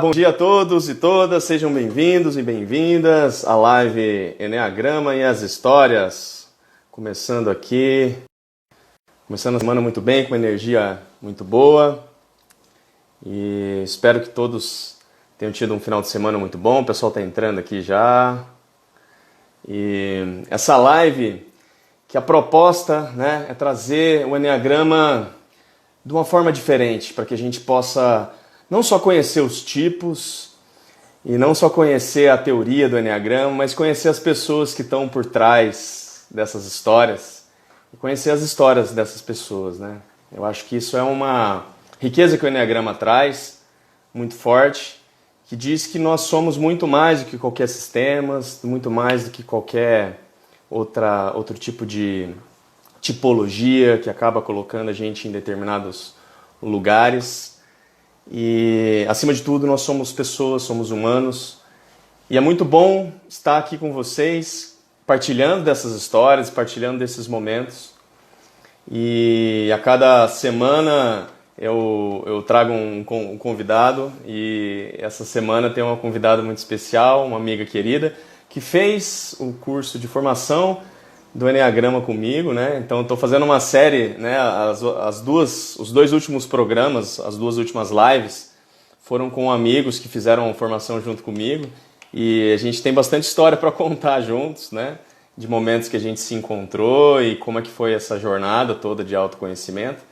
Bom dia a todos e todas, sejam bem-vindos e bem-vindas à live Enneagrama e as Histórias. Começando a semana muito bem, com uma energia muito boa. E espero que todos tenham tido um final de semana muito bom. O pessoal está entrando aqui já. E essa live, que a proposta, né, é trazer o Enneagrama de uma forma diferente, para que a gente possa não só conhecer os tipos e não só conhecer a teoria do Enneagrama, mas conhecer as pessoas que estão por trás dessas histórias e conhecer as histórias dessas pessoas, né? Eu acho que isso é uma riqueza que o Enneagrama traz, muito forte, que diz que nós somos muito mais do que qualquer sistema, muito mais do que qualquer outro tipo de tipologia que acaba colocando a gente em determinados lugares. E, acima de tudo, nós somos pessoas, somos humanos. E é muito bom estar aqui com vocês, partilhando dessas histórias, partilhando desses momentos. E a cada semana eu trago um convidado. E essa semana tem uma convidada muito especial, uma amiga querida, que fez o curso de formação do Enneagrama comigo, né? Então estou fazendo uma série, né? Os dois últimos programas, as duas últimas lives foram com amigos que fizeram a formação junto comigo e a gente tem bastante história para contar juntos, né? De momentos que a gente se encontrou e como é que foi essa jornada toda de autoconhecimento.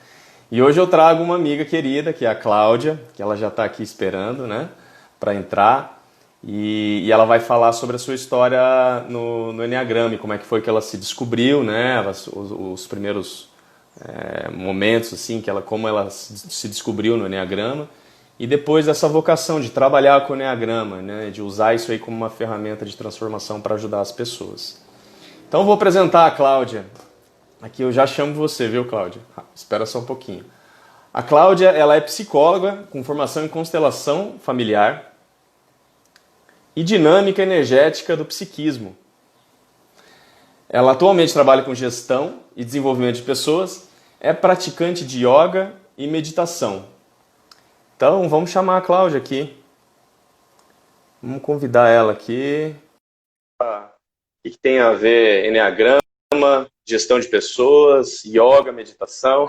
E hoje eu trago uma amiga querida, que é a Cláudia, que ela já está aqui esperando, né? Para entrar. E ela vai falar sobre a sua história no Enneagrama, e como é que foi que ela se descobriu, né? Os primeiros momentos, assim, como ela se descobriu no Enneagrama, e depois dessa vocação de trabalhar com o Enneagrama, né? De usar isso aí como uma ferramenta de transformação para ajudar as pessoas. Então eu vou apresentar a Cláudia. Aqui eu já chamo você, viu, Cláudia? Espera só um pouquinho. A Cláudia, ela é psicóloga com formação em constelação familiar e dinâmica energética do psiquismo. Ela atualmente trabalha com gestão e desenvolvimento de pessoas, é praticante de yoga e meditação. Então, vamos chamar a Cláudia aqui. Vamos convidar ela aqui. O que tem a ver Enneagrama, gestão de pessoas, yoga, meditação?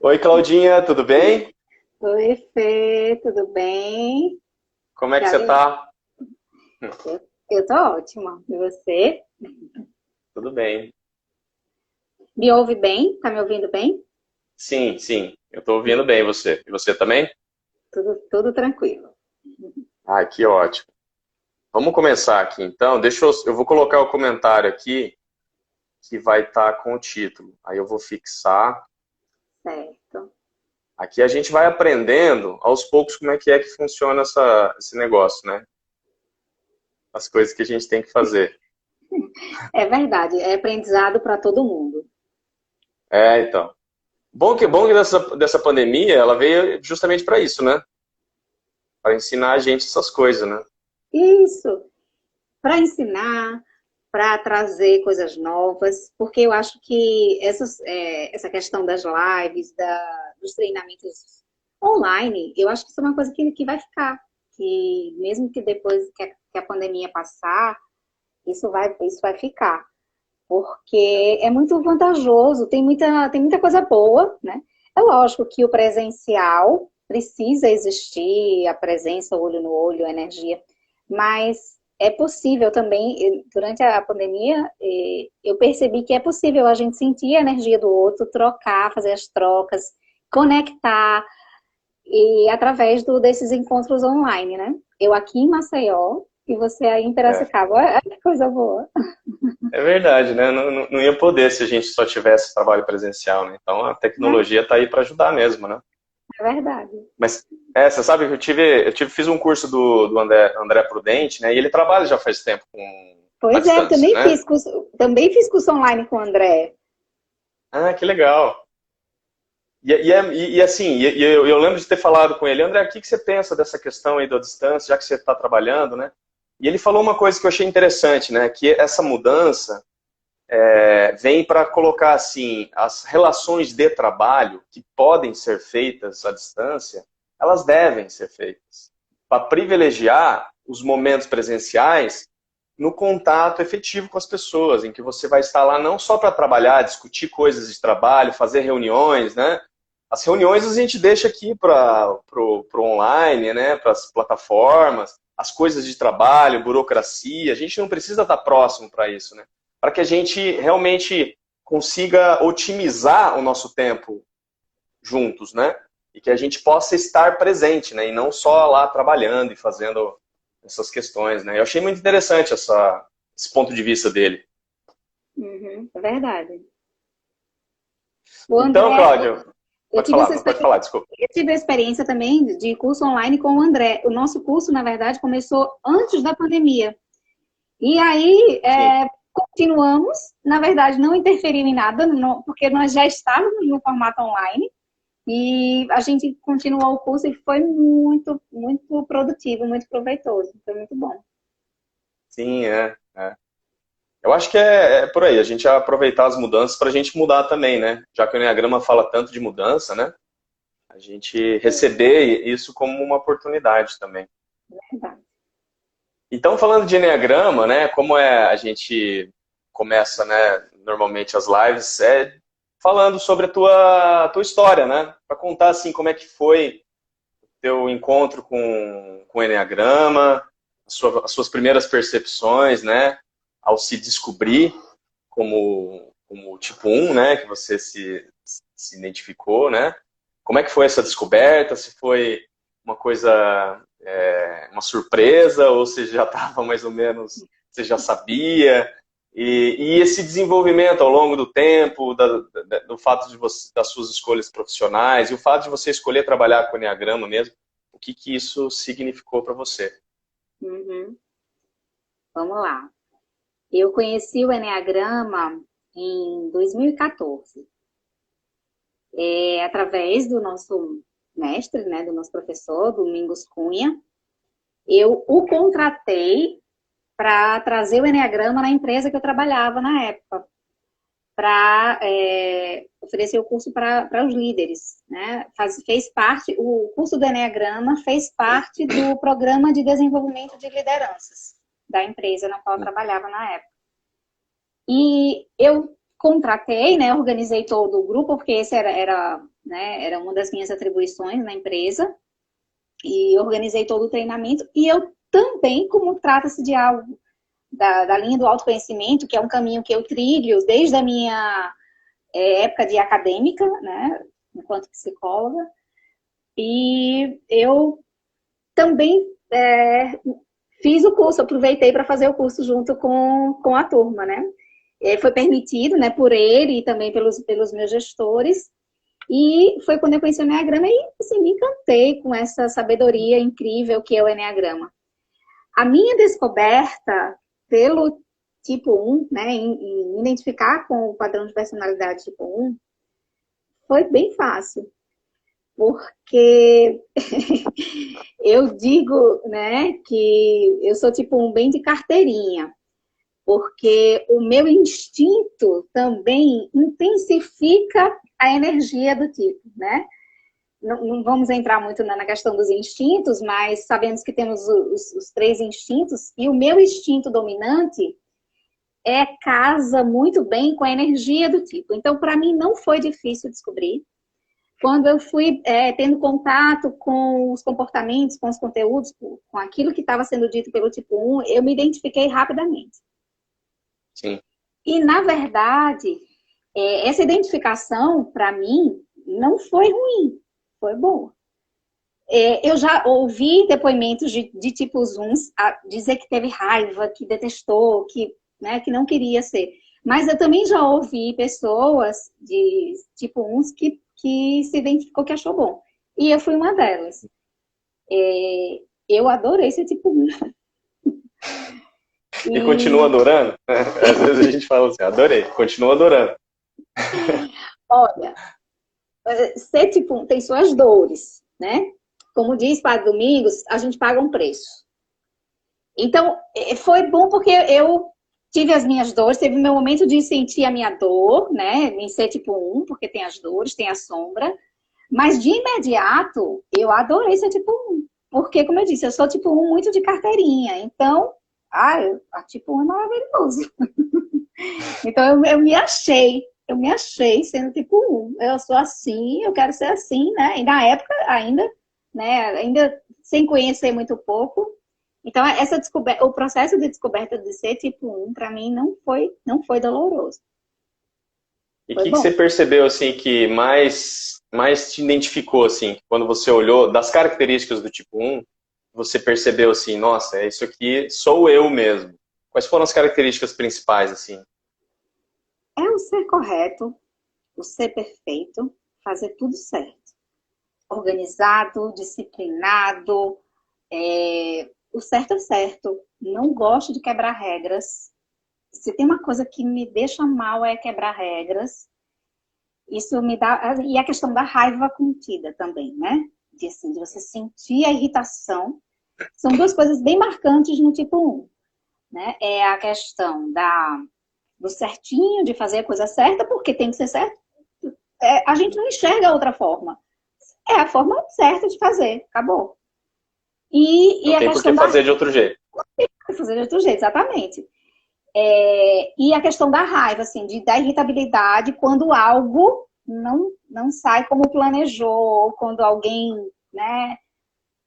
Oi, Claudinha, tudo bem? Oi, Fê, tudo bem? Como é que Já você vi? está? Eu tô ótima. E você? Tudo bem. Me ouve bem? Tá me ouvindo bem? Sim, sim, eu estou ouvindo bem você. E você também? Tudo tranquilo. Ah, que ótimo. Vamos começar aqui, então. Eu vou colocar o comentário aqui que vai estar com o título. Aí eu vou fixar. Certo. Aqui a gente vai aprendendo aos poucos como é que funciona esse negócio, né? As coisas que a gente tem que fazer. É verdade, é aprendizado para todo mundo. Então. Bom que dessa pandemia, ela veio justamente para isso, né? Para ensinar a gente essas coisas, né? Isso, para ensinar, para trazer coisas novas, porque eu acho que essa questão das lives, dos treinamentos online, eu acho que isso é uma coisa que vai ficar. Que mesmo que depois que a pandemia passar, isso vai ficar, porque é muito vantajoso, tem muita coisa boa, né? É lógico que o presencial precisa existir, a presença, olho no olho, a energia, mas é possível também, durante a pandemia, eu percebi que é possível a gente sentir a energia do outro, trocar, fazer as trocas, conectar, e através desses encontros online, né? Eu aqui em Maceió e você aí em É, Piracicaba. Olha que coisa boa. é verdade, né? Não ia poder se a gente só tivesse trabalho presencial, né? Então a Né? tecnologia está aí para ajudar mesmo, né? É verdade. Mas você sabe que fiz um curso do André Prudente, né? E ele trabalha já faz tempo à Pois é, distância, né? também fiz curso online com o André. Ah, que legal. Eu lembro de ter falado com ele, André, o que você pensa dessa questão aí da distância, já que você está trabalhando, né? E ele falou uma coisa que eu achei interessante, né? Que essa mudança vem para colocar assim as relações de trabalho que podem ser feitas à distância, elas devem ser feitas para privilegiar os momentos presenciais no contato efetivo com as pessoas, em que você vai estar lá não só para trabalhar, discutir coisas de trabalho, fazer reuniões, né? As reuniões a gente deixa aqui para o online, né? Para as plataformas, as coisas de trabalho, burocracia. A gente não precisa estar próximo para isso, né? Para que a gente realmente consiga otimizar o nosso tempo juntos, né? E que a gente possa estar presente, né? E não só lá trabalhando e fazendo essas questões, né? Eu achei muito interessante esse ponto de vista dele. Uhum, é verdade. O Então, André, Cláudio, eu pode tive falar, essa pode experiência, falar, desculpa. eu tive a experiência também de curso online com o André. O nosso curso, na verdade, começou antes da pandemia. E aí, Sim. continuamos, na verdade, não interferiu em nada, porque nós já estávamos no formato online. E a gente continuou o curso e foi muito, muito produtivo, muito proveitoso. Foi muito bom. Sim, é. Eu acho que é por aí, a gente aproveitar as mudanças para a gente mudar também, né? Já que o Enneagrama fala tanto de mudança, né? A gente receber isso como uma oportunidade também. Verdade. Então, falando de Enneagrama, né? Como a gente começa, né, normalmente as lives, falando sobre a tua história, né? Para contar, assim, como é que foi o teu encontro com o Enneagrama, as suas primeiras percepções, né? Ao se descobrir como tipo 1, né? Que você se identificou, né? Como é que foi essa descoberta? Se foi uma coisa, uma surpresa, ou você já estava mais ou menos, você já sabia? E esse desenvolvimento ao longo do tempo, do fato de você, das suas escolhas profissionais, e o fato de você escolher trabalhar com o Enneagrama mesmo, o que isso significou para você? Uhum. Vamos lá. Eu conheci o Enneagrama em 2014, através do nosso mestre, né, do nosso professor, Domingos Cunha. Eu o contratei para trazer o Enneagrama na empresa que eu trabalhava na época, para oferecer o curso para os líderes, né? Fez parte, o curso do Enneagrama fez parte do programa de desenvolvimento de lideranças da empresa na qual eu trabalhava na época. E eu contratei, né, organizei todo o grupo, porque esse era uma das minhas atribuições na empresa, e organizei todo o treinamento, e eu também, como trata-se de algo da linha do autoconhecimento, que é um caminho que eu trilho desde a minha época de acadêmica, né, enquanto psicóloga, e eu também fiz o curso, aproveitei para fazer o curso junto com a turma, né. Foi permitido, né, por ele e também pelos meus gestores, e foi quando eu conheci o Enneagrama e assim, me encantei com essa sabedoria incrível que é o Enneagrama. A minha descoberta pelo tipo 1, né, em identificar com o padrão de personalidade tipo 1, foi bem fácil. Porque eu digo, né, que eu sou tipo 1 bem de carteirinha. Porque o meu instinto também intensifica a energia do tipo, né? Não vamos entrar muito na questão dos instintos, mas sabemos que temos os 3 instintos, e o meu instinto dominante casa muito bem com a energia do tipo. Então, para mim, não foi difícil descobrir. Quando eu fui tendo contato com os comportamentos, com os conteúdos, com aquilo que estava sendo dito pelo tipo 1, eu me identifiquei rapidamente. Sim. E, na verdade, essa identificação, para mim, não foi ruim, foi boa. Eu já ouvi depoimentos de tipos 1 dizer que teve raiva, que detestou, né, que não queria ser. Mas eu também já ouvi pessoas de tipo 1 que se identificou, que achou bom. E eu fui uma delas. Eu adorei esse tipo 1. E continua adorando? Às vezes a gente fala assim, adorei, continua adorando. Olha, ser tipo 1 tem suas dores, né? Como diz Padre Domingos, a gente paga um preço. Então, foi bom porque eu tive as minhas dores, teve o meu momento de sentir a minha dor, né? Em ser tipo 1, porque tem as dores, tem a sombra. Mas de imediato, eu adorei ser tipo 1. Porque, como eu disse, eu sou tipo 1 muito de carteirinha. Então, a tipo 1 é maravilhoso. Então, eu me achei sendo tipo 1. Eu sou assim, eu quero ser assim, né? E na época, ainda sem conhecer muito pouco. Então, o processo de descoberta de ser tipo 1, para mim, não foi doloroso. E o Foi que você bom. percebeu, assim, que mais te identificou, assim, quando você olhou das características do tipo 1, você percebeu, assim, nossa, é isso aqui sou eu mesmo. Quais foram as características principais, assim? É o ser correto, o ser perfeito, fazer tudo certo. Organizado, disciplinado, o certo é certo. Não gosto de quebrar regras. Se tem uma coisa que me deixa mal é quebrar regras. Isso me dá. E a questão da raiva contida também, né? De você sentir a irritação. São duas coisas bem marcantes no tipo 1. Né? É a questão do certinho, de fazer a coisa certa, porque tem que ser certo. A gente não enxerga outra forma. É a forma certa de fazer, acabou. E Não a tem por que questão fazer de outro jeito. fazer de outro jeito, exatamente. E a questão da raiva, assim, da irritabilidade quando algo não sai como planejou, quando alguém, né,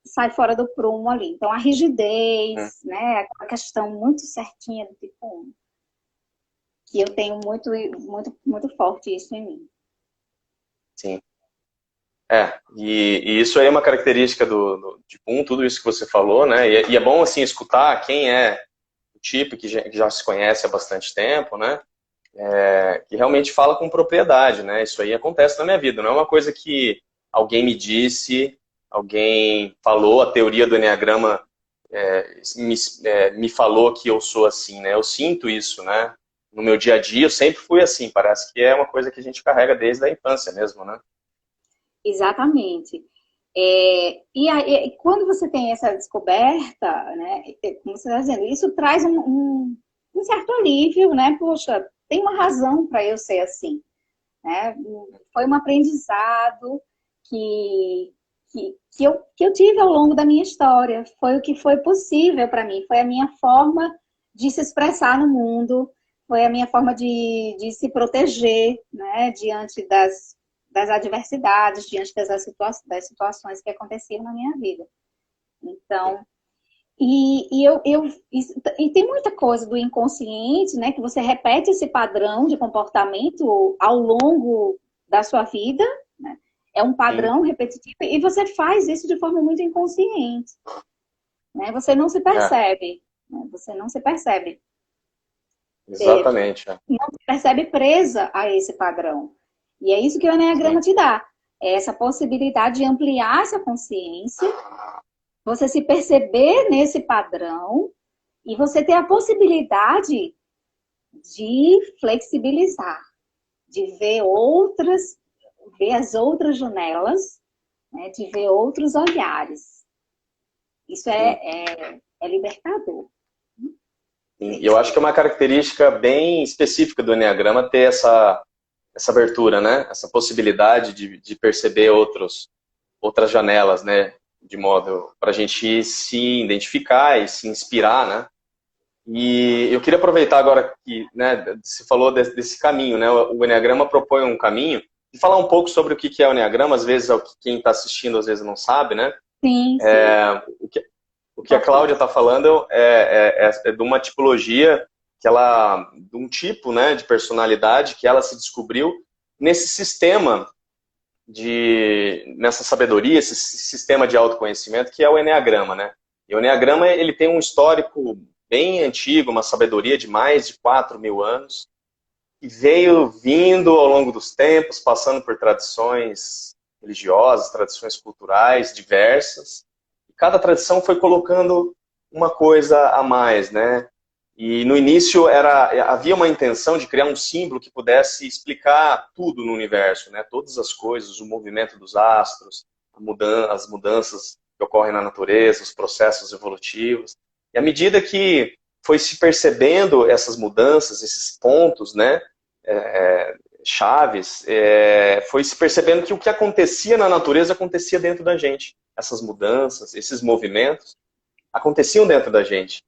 sai fora do prumo ali. Então, a Hum, rigidez, né, a questão muito certinha do tipo 1, que eu tenho muito, muito, muito forte isso em mim. sim. E isso aí é uma característica do tipo 1, tudo isso que você falou, né? E é bom, assim, escutar quem é o tipo que já se conhece há bastante tempo, né? Que realmente fala com propriedade, né? Isso aí acontece na minha vida, não é uma coisa que alguém me disse, alguém falou, a teoria do Enneagrama me falou que eu sou assim, né? Eu sinto isso, né? No meu dia a dia eu sempre fui assim, parece que é uma coisa que a gente carrega desde a infância mesmo, né? Exatamente. E quando você tem essa descoberta, né, como você está dizendo, isso traz um certo alívio, né? Poxa, tem uma razão para eu ser assim, né? Foi um aprendizado que, que eu tive ao longo da minha história. Foi o que foi possível para mim, foi a minha forma de se expressar no mundo, foi a minha forma de se proteger, né, diante das adversidades, diante das situações que aconteciam na minha vida. Então, e tem muita coisa do inconsciente, né, que você repete esse padrão de comportamento ao longo da sua vida, né? É um Sim, padrão repetitivo e você faz isso de forma muito inconsciente, né? Você não se é, percebe, né? Você não se percebe, exatamente. É. não se percebe presa a esse padrão. E é isso que o Sim, Eneagrama te dá, é essa possibilidade de ampliar essa consciência, você se perceber nesse padrão e você ter a possibilidade de flexibilizar, de ver as outras janelas, né, de ver outros olhares. Isso sim. é libertador. E eu acho que é uma característica bem específica do Enneagrama ter essa abertura, né? Essa possibilidade de perceber outras janelas, né? De modo para a gente se identificar e se inspirar, né? E eu queria aproveitar agora que, né, você falou desse caminho, né? O Enneagrama propõe um caminho e falar um pouco sobre o que é o Enneagrama. Às vezes quem está assistindo às vezes não sabe, né? Sim, sim. O que a Cláudia Importante. está falando é de uma tipologia de um tipo, né, de personalidade que ela se descobriu nesse sistema nessa sabedoria, esse sistema de autoconhecimento que é o Enneagrama, né? E o Enneagrama ele tem um histórico bem antigo, uma sabedoria de mais de 4.000 anos, que veio vindo ao longo dos tempos, passando por tradições religiosas, tradições culturais diversas. E cada tradição foi colocando uma coisa a mais, né? E no início havia uma intenção de criar um símbolo que pudesse explicar tudo no universo, né? Todas as coisas, o movimento dos astros, as mudanças que ocorrem na natureza, os processos evolutivos. E à medida que foi se percebendo essas mudanças, esses pontos, né? chaves foi se percebendo que o que acontecia na natureza acontecia dentro da gente. Essas mudanças, esses movimentos aconteciam dentro da gente.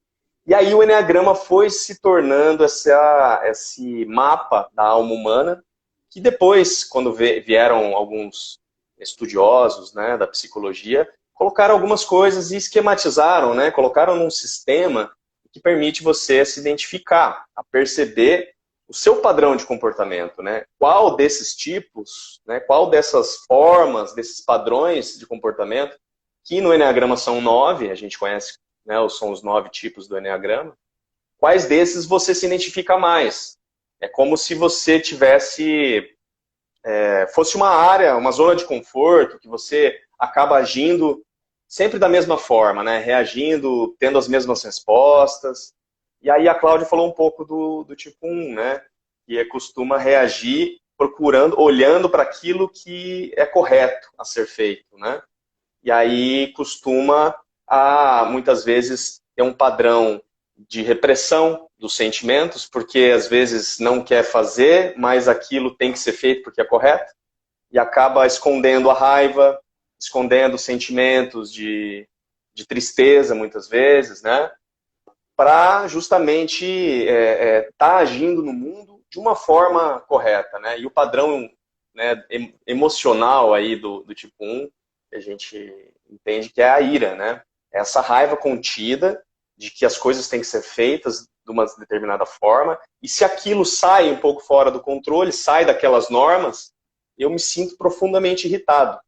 E aí o Eneagrama foi se tornando esse mapa da alma humana, que depois, quando vieram alguns estudiosos, né, da psicologia, colocaram algumas coisas e esquematizaram, né, colocaram num sistema que permite você se identificar, a perceber o seu padrão de comportamento, né? Qual desses tipos, né, qual dessas formas, desses padrões de comportamento, que no Eneagrama são 9, a gente conhece, né, são os 9 tipos do Eneagrama, quais desses você se identifica mais? É como se você tivesse, fosse uma área, uma zona de conforto, que você acaba agindo sempre da mesma forma, né? Reagindo, tendo as mesmas respostas. E aí a Cláudia falou um pouco do tipo 1, né? Que costuma reagir procurando, olhando para aquilo que é correto a ser feito, né? E aí costuma, muitas vezes, ter um padrão de repressão dos sentimentos, porque às vezes não quer fazer, mas aquilo tem que ser feito porque é correto, e acaba escondendo a raiva, escondendo sentimentos de tristeza, muitas vezes, né? Para justamente estar agindo no mundo de uma forma correta, né? E o padrão, né, emocional aí do tipo 1, a gente entende que é a ira, né? Essa raiva contida de que as coisas têm que ser feitas de uma determinada forma, e se aquilo sai um pouco fora do controle, sai daquelas normas, eu me sinto profundamente irritado.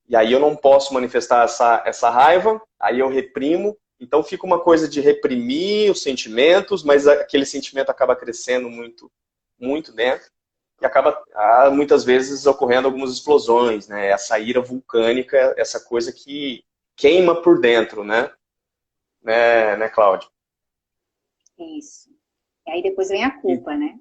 E aí eu não posso manifestar essa raiva, aí eu reprimo, então fica uma coisa de reprimir os sentimentos, mas aquele sentimento acaba crescendo muito, muito dentro, e acaba muitas vezes ocorrendo algumas explosões, né? Essa ira vulcânica, essa coisa que queima por dentro, né? Né, Cláudia? Isso. E aí depois vem a culpa, né?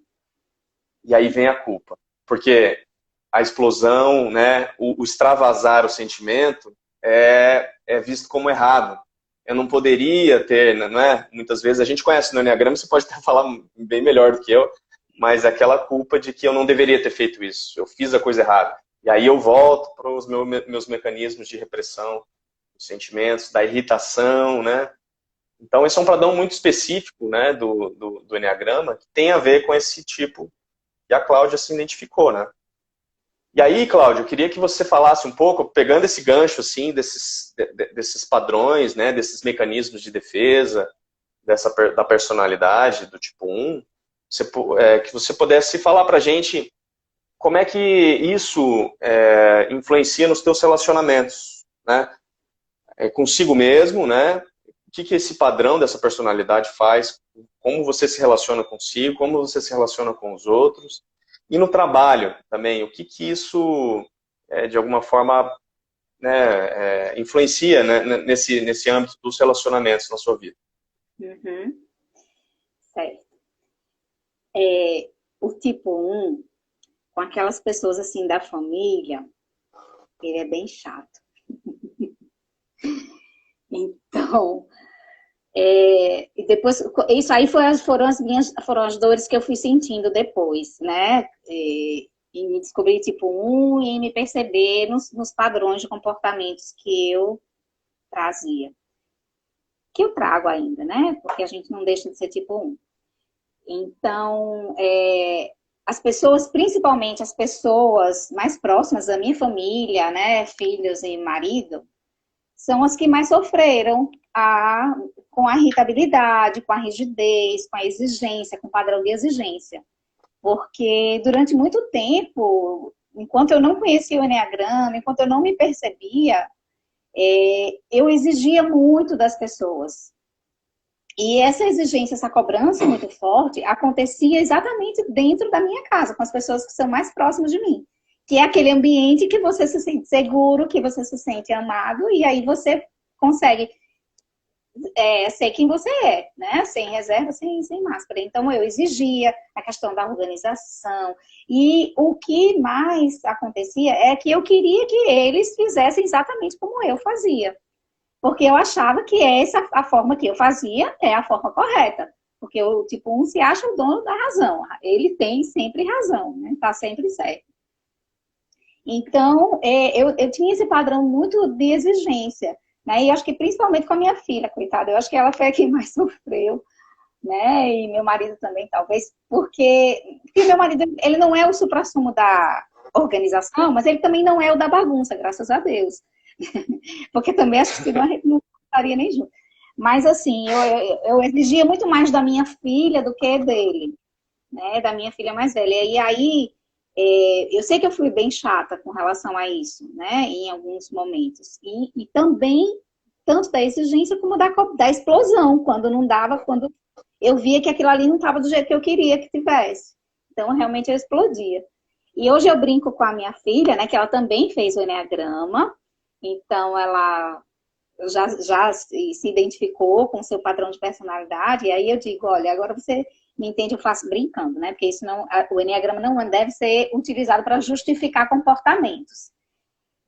E aí vem a culpa. Porque a explosão, né, o extravasar o sentimento é visto como errado. Eu não poderia ter, não é? Muitas vezes, a gente conhece no Eneagrama, você pode até falar bem melhor do que eu, mas aquela culpa de que eu não deveria ter feito isso, eu fiz a coisa errada. E aí eu volto para os meus mecanismos de repressão dos sentimentos, da irritação, né? Então, esse é um padrão muito específico, né, do Eneagrama, que tem a ver com esse tipo que a Cláudia se identificou, né? E aí, Cláudia, eu queria que você falasse um pouco, pegando esse gancho, assim, desses padrões, né, desses mecanismos de defesa, da personalidade do tipo 1, que você pudesse falar pra gente como é que isso influencia nos teus relacionamentos, né? Consigo mesmo, né? O que esse padrão dessa personalidade faz, como você se relaciona consigo, como você se relaciona com os outros, e no trabalho também, o que isso, de alguma forma, né, influencia, né, nesse âmbito dos relacionamentos na sua vida. Uhum. Certo. O tipo 1, com aquelas pessoas assim da família, ele é bem chato. Então, e depois, isso aí foram as dores que eu fui sentindo depois, né? E me descobrir tipo 1 e me perceber nos padrões de comportamentos que eu trazia. Que eu trago ainda, né? Porque a gente não deixa de ser tipo 1. Então, as pessoas, principalmente as pessoas mais próximas da minha família, né? Filhos e marido, são as que mais sofreram com a irritabilidade, com a rigidez, com a exigência, com o padrão de exigência. Porque durante muito tempo, enquanto eu não conhecia o Eneagrama, enquanto eu não me percebia, eu exigia muito das pessoas. E essa exigência, essa cobrança muito forte, acontecia exatamente dentro da minha casa, com as pessoas que são mais próximas de mim. Que é aquele ambiente que você se sente seguro, que você se sente amado, e aí você consegue ser quem você é, né? Sem reserva, sem máscara. Então, eu exigia a questão da organização. E o que mais acontecia é que eu queria que eles fizessem exatamente como eu fazia. Porque eu achava que a forma que eu fazia é a forma correta. Porque o tipo 1 se acha o dono da razão. Ele tem sempre razão, né? Tá sempre certo. Então, eu tinha esse padrão muito de exigência, né? E acho que principalmente com a minha filha, coitada. Eu acho que ela foi a que mais sofreu, né? E meu marido também, talvez, porque meu marido, ele não é o suprassumo da organização, mas ele também não é o da bagunça, graças a Deus. Porque também acho que senão a gente não estaria nem junto. Mas assim, eu exigia muito mais da minha filha do que dele, né? Da minha filha mais velha. E aí, eu sei que eu fui bem chata com relação a isso, né? Em alguns momentos. E também, tanto da exigência como da explosão, quando não dava, quando eu via que aquilo ali não estava do jeito que eu queria que tivesse. Então, realmente, eu explodia. E hoje eu brinco com a minha filha, né? Que ela também fez o Eneagrama. Então, ela já se identificou com o seu padrão de personalidade. E aí eu digo, olha, agora você me entende, eu faço brincando, né? Porque isso não, o Eneagrama não deve ser utilizado para justificar comportamentos.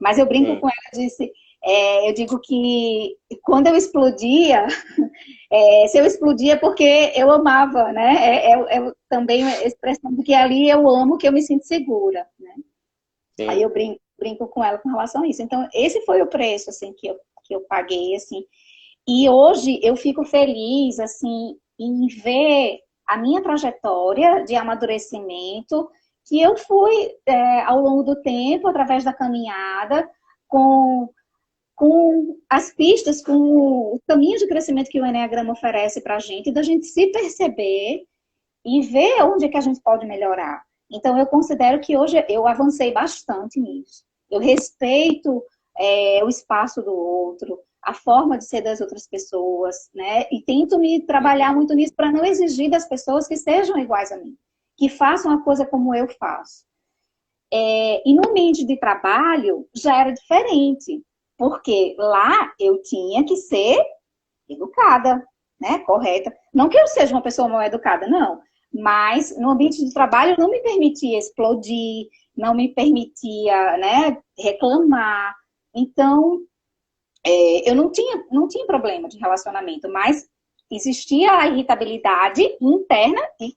Mas eu brinco com ela, disse, eu digo que quando eu explodia, se eu explodia é porque eu amava, né? Também a expressão de que ali eu amo, que eu me sinto segura, né? Aí eu brinco com ela com relação a isso. Então, esse foi o preço, assim, que eu paguei, assim. E hoje eu fico feliz, assim, em ver a minha trajetória de amadurecimento, que eu fui, ao longo do tempo, através da caminhada, com as pistas, com o caminho de crescimento que o Eneagrama oferece para a gente, da gente se perceber e ver onde é que a gente pode melhorar. Então, eu considero que hoje eu avancei bastante nisso. Eu respeito o espaço do outro, a forma de ser das outras pessoas, né? E tento me trabalhar muito nisso para não exigir das pessoas que sejam iguais a mim, que façam a coisa como eu faço. E no ambiente de trabalho já era diferente, porque lá eu tinha que ser educada, né? Correta. Não que eu seja uma pessoa mal educada, não. Mas no ambiente de trabalho não me permitia explodir, não me permitia, né, reclamar. Então, eu não tinha problema de relacionamento, mas existia a irritabilidade interna e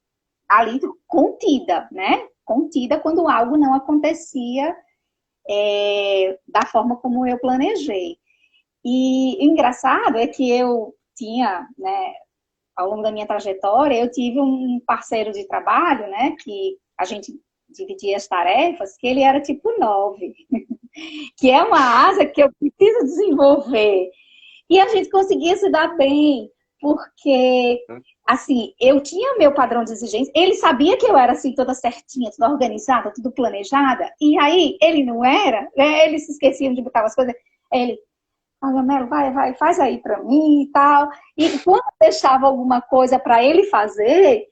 ali contida, né? Contida quando algo não acontecia da forma como eu planejei. E o engraçado é que eu tinha, né, ao longo da minha trajetória, eu tive um parceiro de trabalho, né, que a gente dividia as tarefas, que ele era tipo 9, que é uma asa que eu preciso desenvolver. E a gente conseguia se dar bem, porque, assim, eu tinha meu padrão de exigência, ele sabia que eu era, assim, toda certinha, toda organizada, tudo planejada, e aí ele não era, né, ele se esquecia de botar as coisas, ele, olha, Melo, vai, faz aí pra mim e tal. E quando eu deixava alguma coisa para ele fazer,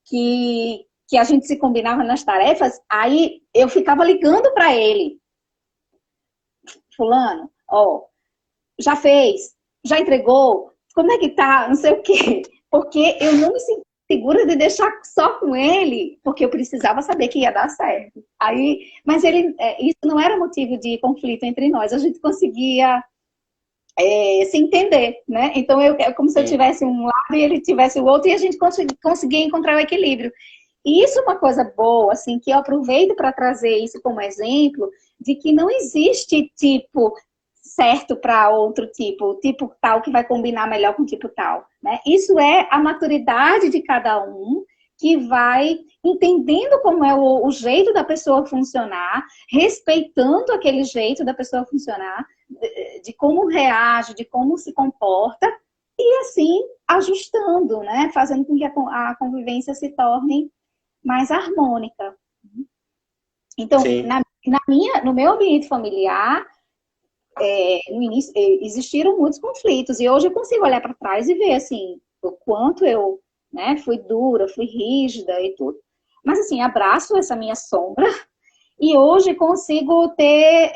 que a gente se combinava nas tarefas, aí eu ficava ligando para ele. Fulano, ó, já fez? Já entregou? Como é que tá? Não sei o quê. Porque eu não me senti segura de deixar só com ele, porque eu precisava saber que ia dar certo. Aí, mas isso não era motivo de conflito entre nós. A gente conseguia se entender, né? Então, é como se eu tivesse um lado e ele tivesse o outro e a gente conseguia encontrar o equilíbrio. E isso é uma coisa boa, assim, que eu aproveito para trazer isso como exemplo de que não existe tipo certo para outro tipo tal que vai combinar melhor com tipo tal, né? Isso é a maturidade de cada um que vai entendendo como é o jeito da pessoa funcionar, respeitando aquele jeito da pessoa funcionar, de como reage, de como se comporta, e assim ajustando, né? Fazendo com que a convivência se torne mais harmônica. Então, no meu ambiente familiar, no início, existiram muitos conflitos, e hoje eu consigo olhar para trás e ver assim, o quanto eu, né, fui dura, fui rígida e tudo. Mas assim, abraço essa minha sombra e hoje consigo ter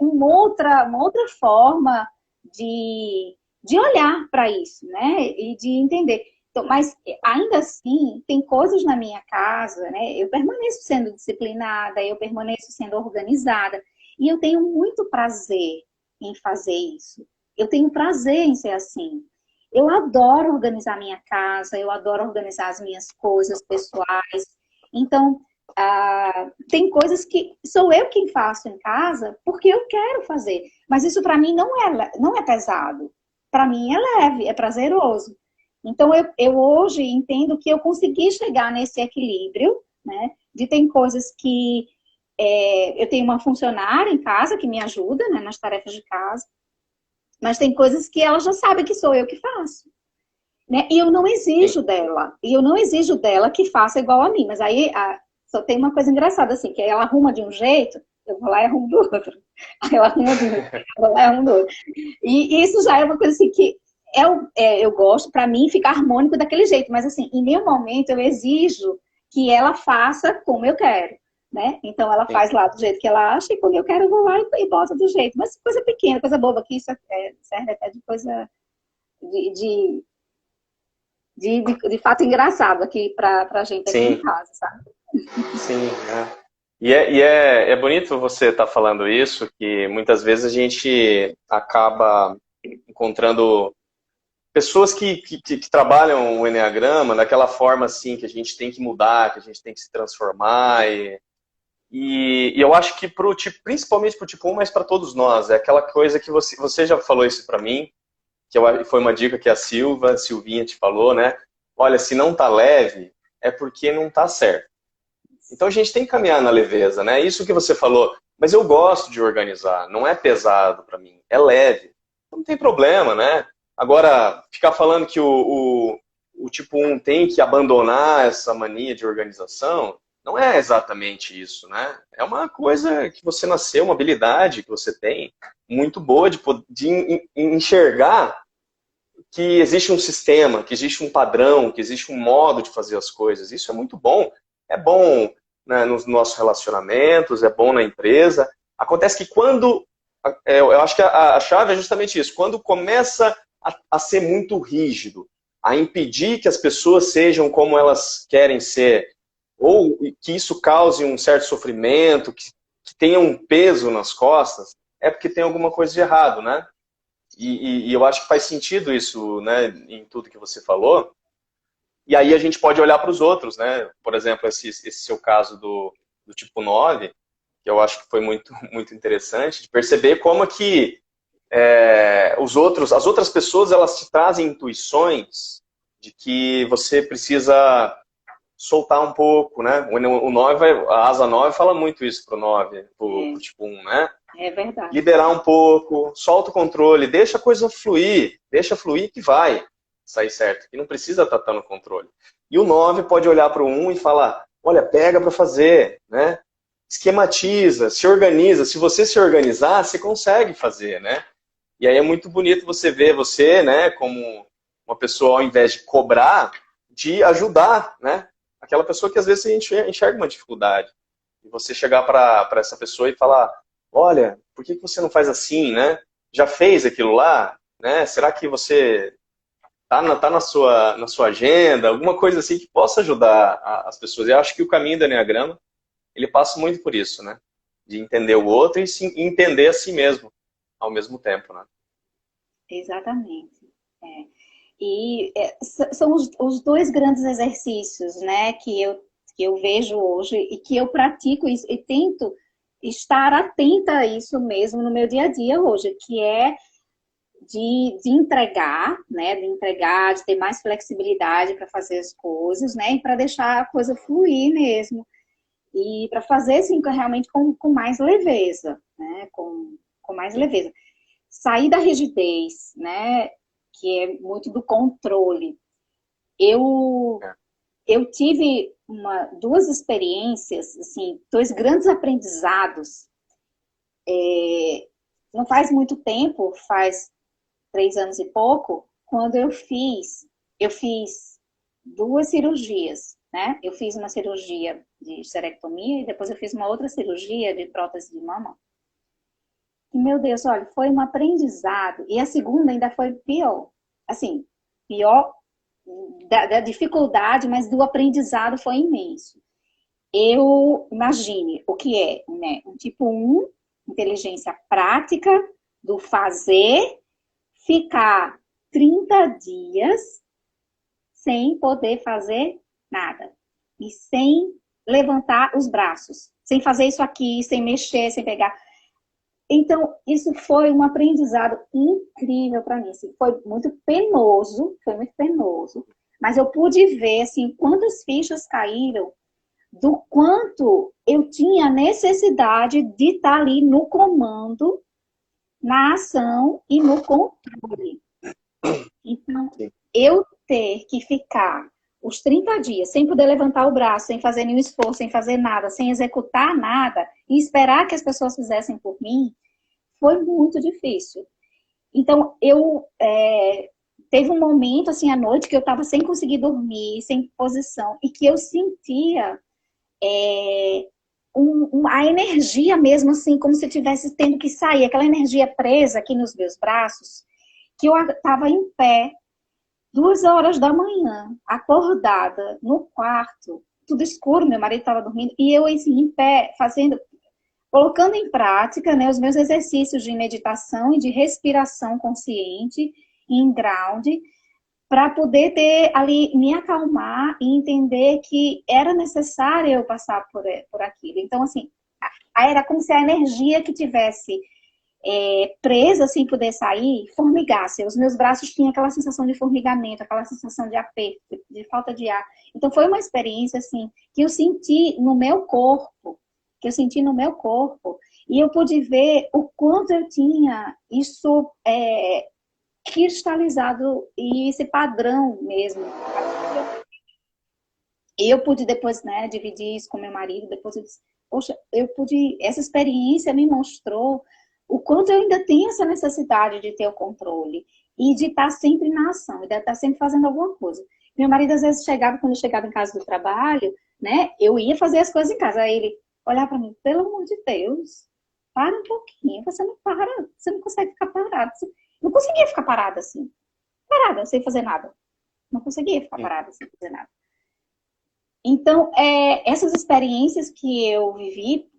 uma outra forma de olhar para isso, né? E de entender. Então, mas ainda assim, tem coisas na minha casa, né? Eu permaneço sendo disciplinada, eu permaneço sendo organizada. E eu tenho muito prazer em fazer isso. Eu tenho prazer em ser assim. Eu adoro organizar minha casa, eu adoro organizar as minhas coisas pessoais. Então, tem coisas que sou eu quem faço em casa porque eu quero fazer. Mas isso para mim não é pesado. Para mim é leve, é prazeroso. Então, eu hoje entendo que eu consegui chegar nesse equilíbrio, né? De tem coisas que eu tenho uma funcionária em casa que me ajuda, né, nas tarefas de casa, mas tem coisas que ela já sabe que sou eu que faço. Né? E eu não exijo dela. E eu não exijo dela que faça igual a mim. Mas aí só tem uma coisa engraçada, assim, que ela arruma de um jeito, eu vou lá e arrumo do outro. Aí ela arruma de um jeito, eu vou lá e arrumo do outro. E isso já é uma coisa assim que eu gosto, para mim, ficar harmônico daquele jeito. Mas assim, em nenhum momento eu exijo que ela faça como eu quero. Né? Então ela faz lá do jeito que ela acha, e quando eu quero, eu vou lá e boto do jeito. Mas coisa pequena, coisa boba, que isso serve até de coisa de fato engraçado aqui pra gente aqui em casa, sabe? Sim, é. E é bonito você estar falando isso, que muitas vezes a gente acaba encontrando pessoas que trabalham o Enneagrama daquela forma assim, que a gente tem que mudar, que a gente tem que se transformar. E eu acho que principalmente para o tipo 1, mas para todos nós, é aquela coisa que você já falou isso para mim, foi uma dica que a Silvinha te falou, né? Olha, se não tá leve, é porque não tá certo. Então a gente tem que caminhar na leveza, né? Isso que você falou, mas eu gosto de organizar, não é pesado para mim, é leve. Não tem problema, né? Agora, ficar falando que o tipo 1 tem que abandonar essa mania de organização, não é exatamente isso, né? É uma coisa que você nasceu, uma habilidade que você tem, muito boa de enxergar que existe um sistema, que existe um padrão, que existe um modo de fazer as coisas. Isso é muito bom. É bom, né, nos nossos relacionamentos, é bom na empresa. Acontece que quando... eu acho que a chave é justamente isso. Quando começa a ser muito rígido, a impedir que as pessoas sejam como elas querem ser, ou que isso cause um certo sofrimento, que tenha um peso nas costas, é porque tem alguma coisa de errado, né? E eu acho que faz sentido isso, né, em tudo que você falou. E aí a gente pode olhar para os outros, né? Por exemplo, esse seu caso do tipo 9, que eu acho que foi muito, muito interessante, de perceber como que as outras pessoas, elas te trazem intuições de que você precisa soltar um pouco, né? O 9, a asa 9 fala muito isso pro 9, pro tipo 1, né? É verdade. Liberar um pouco, solta o controle, deixa a coisa fluir que vai sair certo, que não precisa estar no controle. E o 9 pode olhar para o 1 e falar, olha, pega para fazer, né? Esquematiza, se organiza. Se você se organizar, você consegue fazer, né? E aí é muito bonito você ver você, né, como uma pessoa, ao invés de cobrar, de ajudar, né? Aquela pessoa que às vezes a gente enxerga uma dificuldade. E você chegar para essa pessoa e falar, olha, por que você não faz assim, né? Já fez aquilo lá? Né? Será que você tá na sua agenda? Alguma coisa assim que possa ajudar as pessoas. Eu acho que o caminho do Enneagrama, ele passa muito por isso, né? De entender o outro e entender a si mesmo ao mesmo tempo, né? Exatamente. São os dois grandes exercícios, né, que eu vejo hoje e que eu pratico isso, e tento estar atenta a isso mesmo no meu dia a dia hoje, que é de entregar, né, de ter mais flexibilidade para fazer as coisas, né, e para deixar a coisa fluir mesmo, e para fazer, assim, realmente com mais leveza, né, com mais leveza. Sair da rigidez, né, que é muito do controle. Eu tive duas experiências, assim, dois grandes aprendizados. Não faz muito tempo, faz 3 anos e pouco, quando eu fiz duas cirurgias, né? Eu fiz uma cirurgia de esterectomia e depois eu fiz uma outra cirurgia de prótese de mama. E, meu Deus, olha, foi um aprendizado. E a segunda ainda foi pior. Assim, pior da dificuldade, mas do aprendizado foi imenso. Imagine o que é, né? Um tipo 1, inteligência prática, do fazer, ficar 30 dias sem poder fazer nada. E sem levantar os braços. Sem fazer isso aqui, sem mexer, sem pegar. Então, isso foi um aprendizado incrível para mim. Assim, foi muito penoso, mas eu pude ver assim, quantas fichas caíram do quanto eu tinha necessidade de estar ali no comando, na ação e no controle. Então, eu ter que ficar os 30 dias sem poder levantar o braço, sem fazer nenhum esforço, sem fazer nada, sem executar nada, e esperar que as pessoas fizessem por mim, foi muito difícil. Então, teve um momento, assim, à noite, que eu estava sem conseguir dormir, sem posição, e que eu sentia a energia mesmo, assim, como se eu estivesse tendo que sair, aquela energia presa aqui nos meus braços, que eu estava em pé, 2 horas da manhã, acordada, no quarto, tudo escuro, meu marido estava dormindo, e eu, assim, em pé, colocando em prática, né, os meus exercícios de meditação e de respiração consciente, em ground, para poder ter ali, me acalmar e entender que era necessário eu passar por aquilo. Então, assim, era como se a energia que tivesse presa, sem poder sair, formigasse. Os meus braços tinham aquela sensação de formigamento, aquela sensação de aperto, de falta de ar. Então, foi uma experiência, assim, que eu senti no meu corpo, e eu pude ver o quanto eu tinha isso cristalizado e esse padrão mesmo. Eu pude depois, né, dividir isso com meu marido, depois eu disse, poxa, essa experiência me mostrou o quanto eu ainda tenho essa necessidade de ter o controle e de estar sempre na ação, de estar sempre fazendo alguma coisa. Meu marido, às vezes, quando eu chegava em casa do trabalho, né, eu ia fazer as coisas em casa, aí ele olhava para mim, pelo amor de Deus, para um pouquinho, você não para, você não consegue ficar parado. Não conseguia ficar parada assim, sem fazer nada. Não conseguia ficar parada sem fazer nada. Então, essas experiências que eu vivi,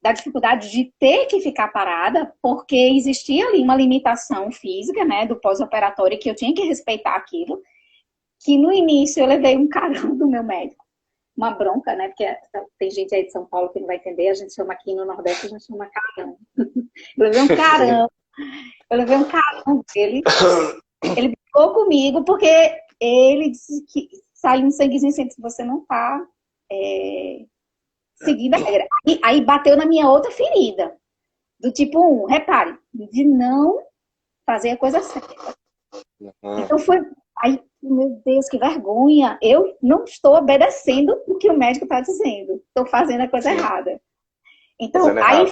da dificuldade de ter que ficar parada, porque existia ali uma limitação física, né, do pós-operatório, que eu tinha que respeitar aquilo, que no início eu levei um carão do meu médico, uma bronca, né, porque tem gente aí de São Paulo que não vai entender, a gente chama aqui no Nordeste, a gente chama carão. Eu levei um carão dele, ele brigou comigo, porque ele disse que saiu um sanguezinho assim, se você não tá seguindo a regra. Aí bateu na minha outra ferida, do tipo 1, repare, de não fazer a coisa certa. Então foi, aí, meu Deus, que vergonha, eu não estou obedecendo o que o médico está dizendo, estou fazendo a coisa errada. Então, aí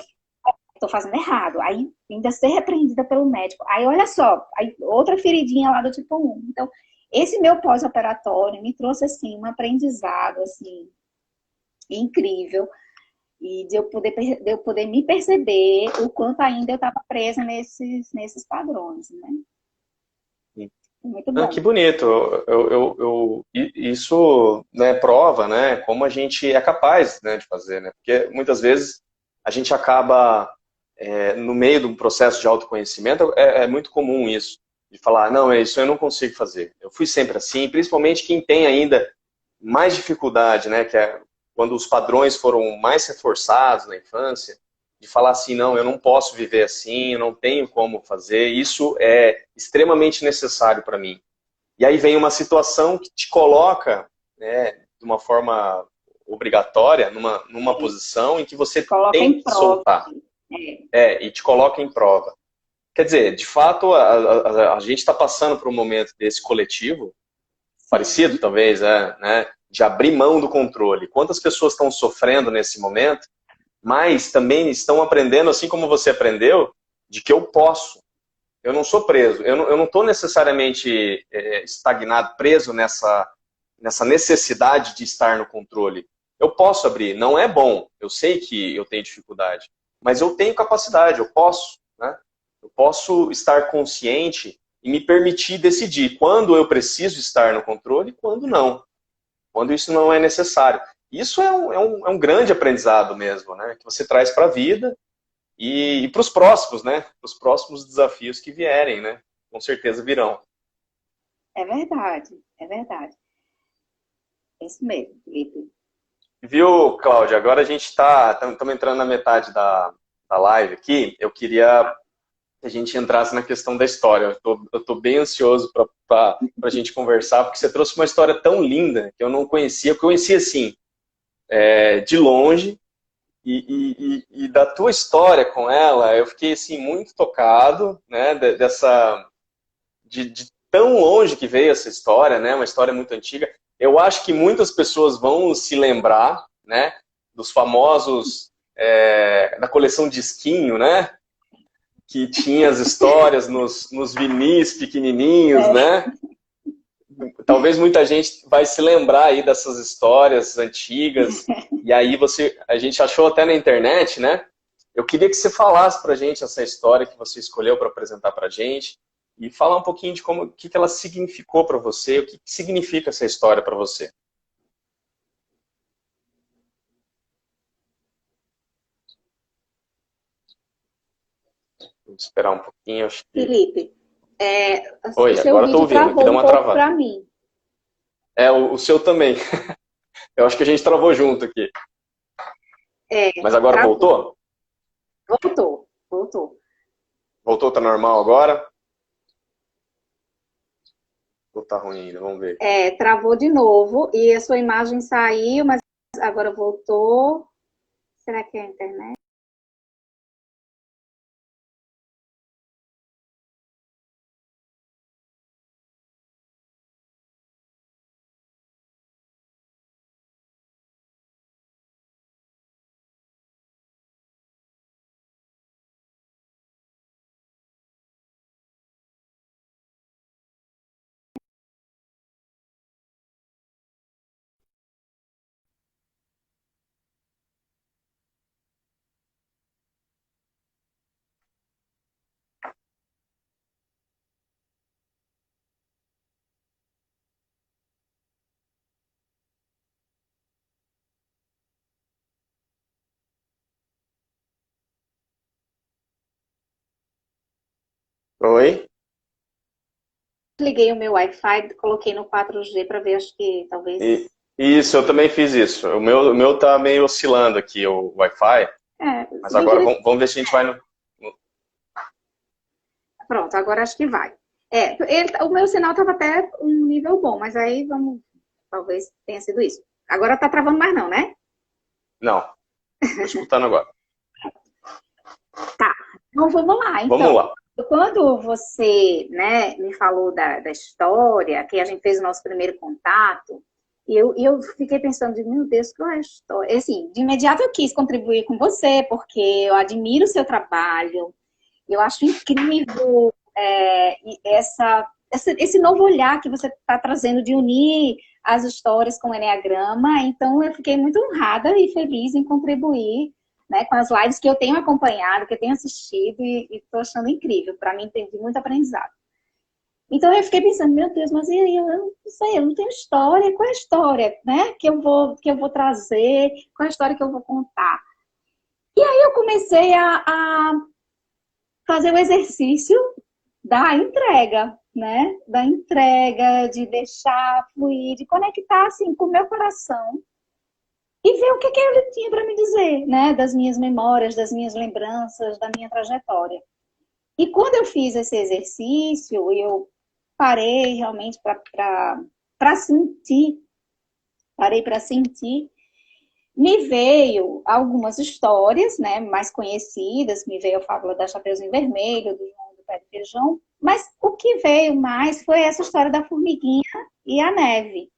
estou fazendo errado, aí ainda ser repreendida pelo médico. Aí, olha só, aí, outra feridinha lá do tipo 1. Então, esse meu pós-operatório me trouxe, assim, um aprendizado, assim, incrível, e de eu poder me perceber o quanto ainda eu estava presa nesses padrões, né? Muito bom. Que bonito. Isso, né, prova, né, como a gente é capaz, né, de fazer, né? Porque muitas vezes a gente acaba no meio de um processo de autoconhecimento, é muito comum isso, de falar, não, isso eu não consigo fazer. Eu fui sempre assim, principalmente quem tem ainda mais dificuldade, né, que é quando os padrões foram mais reforçados na infância, de falar assim, não, eu não posso viver assim, eu não tenho como fazer, isso é extremamente necessário para mim. E aí vem uma situação que te coloca, né, de uma forma obrigatória, numa posição em que você tem que soltar. E te coloca em prova. Quer dizer, de fato, a gente está passando por um momento desse coletivo, parecido talvez, né, de abrir mão do controle. Quantas pessoas estão sofrendo nesse momento, mas também estão aprendendo, assim como você aprendeu, de que eu posso. Eu não sou preso. Eu não estou necessariamente estagnado, preso nessa necessidade de estar no controle. Eu posso abrir. Não é bom. Eu sei que eu tenho dificuldade. Mas eu tenho capacidade. Eu posso. Né? Eu posso estar consciente e me permitir decidir quando eu preciso estar no controle e quando não. Quando isso não é necessário. Isso é um grande aprendizado mesmo, né? Que você traz para a vida e para os próximos, né? Para os próximos desafios que vierem, né? com certeza virão. É verdade, é verdade. É isso mesmo, Felipe. Viu, Cláudia? Agora a gente estamos entrando na metade da live aqui. Eu queria que a gente entrasse na questão da história. Eu tô bem ansioso para a gente conversar, porque você trouxe uma história tão linda que eu não conhecia. Eu conhecia, assim, de longe. E da tua história com ela, eu fiquei, assim, muito tocado, né? De tão longe que veio essa história, né? Uma história muito antiga. Eu acho que muitas pessoas vão se lembrar, né? Dos famosos da coleção Disquinho, né? Que tinha as histórias nos vinis pequenininhos, né? Talvez muita gente vai se lembrar aí dessas histórias antigas. E aí a gente achou até na internet, né? Eu queria que você falasse pra gente essa história que você escolheu para apresentar pra gente e falar um pouquinho de o que ela significou para você, o que significa essa história para você. Vou esperar um pouquinho, acho que... Felipe, o Oi, seu agora estou vídeo ouvindo, que travou deu um uma pouco travada. para mim. O seu também. Eu acho que a gente travou junto aqui. Mas agora Travou. voltou? Voltou. Voltou, tá normal agora? Ou tá ruim ainda? Vamos ver. Travou de novo e a sua imagem saiu, mas agora voltou. Será que é a internet? Oi? Liguei o meu Wi-Fi, coloquei no 4G para ver, acho que talvez. Isso, eu também fiz isso. O meu tá meio oscilando aqui, o Wi-Fi. Mas Se bem que agora ele. vamos ver se a gente vai no... Pronto, agora acho que vai. O meu sinal estava até um nível bom, mas aí vamos. Talvez tenha sido isso. Agora tá travando mais, não, né? Não, tô escutando agora. Tá. Então vamos lá, Vamos então. lá. Quando você, né, me falou da história, que a gente fez o nosso primeiro contato, e eu fiquei pensando, meu Deus, qual é a história? Assim, de imediato eu quis contribuir com você, porque eu admiro o seu trabalho, eu acho incrível esse novo olhar que você está trazendo de unir as histórias com o Enneagrama. Então, eu fiquei muito honrada e feliz em contribuir, né, com as lives que eu tenho acompanhado, que eu tenho assistido e estou achando incrível. Para mim, tem muito aprendizado. Então, eu fiquei pensando, meu Deus, mas e aí, eu não sei, eu não tenho história. Qual é a história, né, que eu vou trazer? Qual é a história que eu vou contar? E aí eu comecei a fazer o exercício da entrega, né? Da entrega, de deixar fluir, de conectar assim com o meu coração e ver o que ele tinha para me dizer, né? Das minhas memórias, das minhas lembranças, da minha trajetória. E quando eu fiz esse exercício, eu parei realmente para sentir, me veio algumas histórias, né, mais conhecidas, me veio a fábula da Chapeuzinho Vermelho, do João do Pé de Feijão, mas o que veio mais foi essa história da formiguinha e a neve.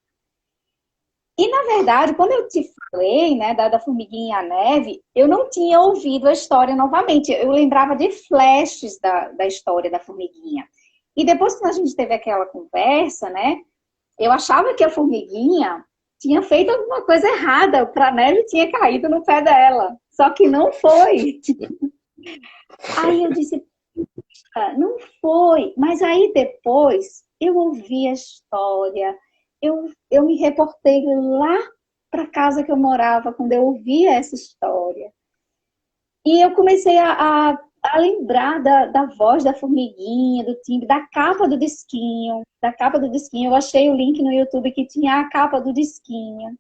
E, na verdade, quando eu te falei, né, da formiguinha e a neve, eu não tinha ouvido a história novamente. Eu lembrava de flashes da história da formiguinha. E depois que a gente teve aquela conversa, né, eu achava que a formiguinha tinha feito alguma coisa errada, para a neve tinha caído no pé dela. Só que não foi. Aí eu disse, não foi. Mas aí depois eu ouvi a história, eu me reportei lá para a casa que eu morava quando eu ouvia essa história. E eu comecei a a lembrar da voz da formiguinha, do timbre, da capa do disquinho. Da capa do disquinho. Eu achei o link no YouTube que tinha a capa do disquinho.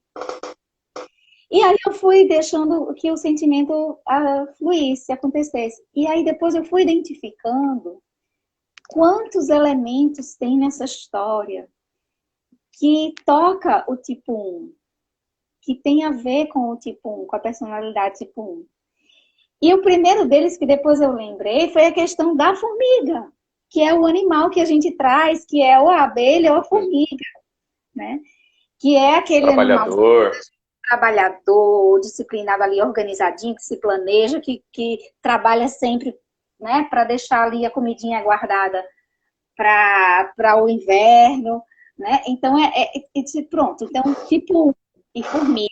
E aí eu fui deixando que o sentimento fluísse, acontecesse. E aí depois eu fui identificando quantos elementos tem nessa história que toca o tipo 1, que tem a ver com o tipo 1, com a personalidade tipo 1. E o primeiro deles, que depois eu lembrei, foi a questão da formiga, que é o animal que a gente traz, que é ou a abelha ou a formiga, né? Que é aquele animal trabalhador, disciplinado ali, organizadinho, que se planeja, que trabalha sempre, né, para deixar ali a comidinha guardada para o inverno, né? Então, pronto. Então, tipo e formiga,